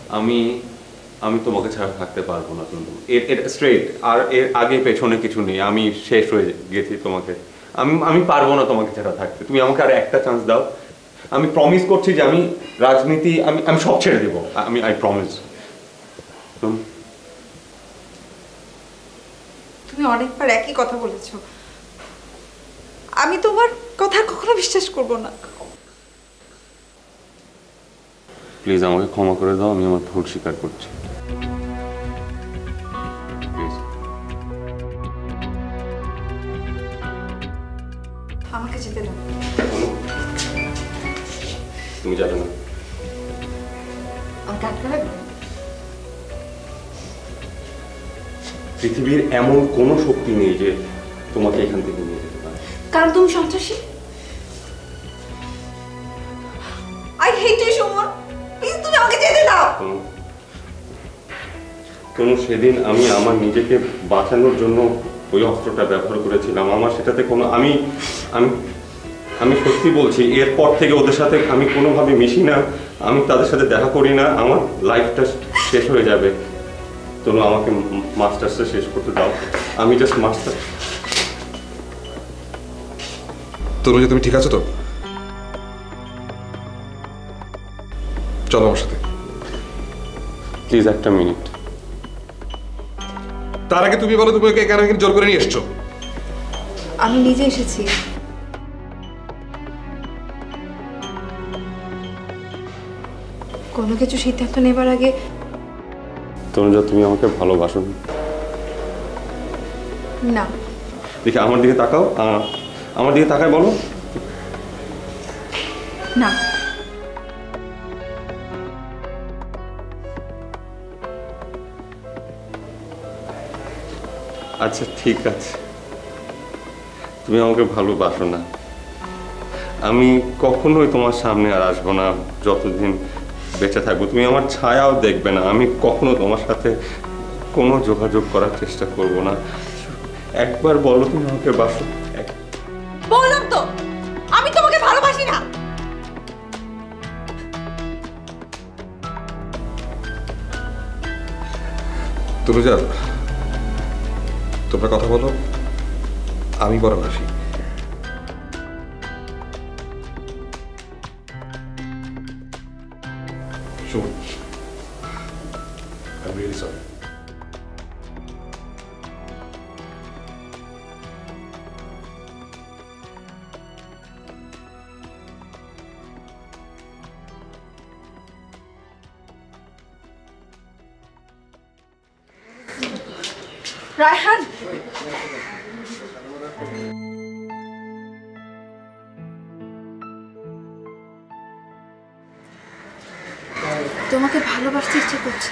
আমি আমি তোমাকে ছাড়া থাকতে পারবো না কিন্তু এর স্ট্রেট আর এর আগে পেছনে কিছু নেই আমি শেষ হয়ে গেছি তোমাকে আমি আমি পারবো না তোমাকে ছাড়া থাকতে তুমি আমাকে আর একটা চান্স দাও আমি প্রমিস করছি যে আমি রাজনীতি আমি আমি সব ছেড়ে দেবো আমি আই প্রমিস তুমি অনেকবার একই কথা বলেছো আমি তোমার কথা কখনো বিশ্বাস করব না প্লিজ আমাকে ক্ষমা করে দাও আমি আমার ভুল স্বীকার করছি আমাকে যেতে দাও তুমি যাবে না আমাকে আটকে রাখবে পৃথিবীর এমন কোনো শক্তি নেই যে তোমাকে এখান থেকে নিয়ে যেতে পারে কারণ তুমি সন্ত্রাসী I hate you Suman please তুমি আমাকে যেতে দাও কোনো সেদিন আমি আমার নিজেকে বাঁচানোর জন্য ওই অস্ত্রটা ব্যবহার করেছিলাম আমার সেটাতে কোনো আমি আমি আমি সত্যি বলছি এরপর থেকে ওদের সাথে আমি কোনোভাবে মিশি না আমি তাদের সাথে দেখা করি না আমার লাইফটা শেষ হয়ে যাবে তনু আমাকে মাস্টার্সটা শেষ করতে দাও আমি জাস্ট মাস্টার তনু যে তুমি ঠিক আছো তো চলো আমার সাথে প্লিজ একটা মিনিট তার আগে তুমি বলো তুমি ওকে কেন এখানে জোর করে নিয়ে এসছো আমি নিজে এসেছি কোনো কিছু সিদ্ধান্ত নেবার আগে তনুজা তুমি আমাকে ভালোবাসো না দেখি আমার দিকে তাকাও আমার দিকে তাকায় বলো না আচ্ছা ঠিক আছে তুমি আমাকে ভালোবাসো না আমি কখনোই তোমার সামনে আর আসবো না যতদিন বেঁচে থাকবো তুমি আমার ছায়াও দেখবে না আমি কখনো তোমার সাথে কোনো যোগাযোগ করার চেষ্টা করব না একবার বলো তুমি আমাকে বাসো বললাম তো আমি তোমাকে ভালোবাসি না তনুজা তোমরা কথা বলো আমি বরং আসি শুনুন I'm really sorry. রায়হান তোমাকে ভালোবাসতে ইচ্ছে করছে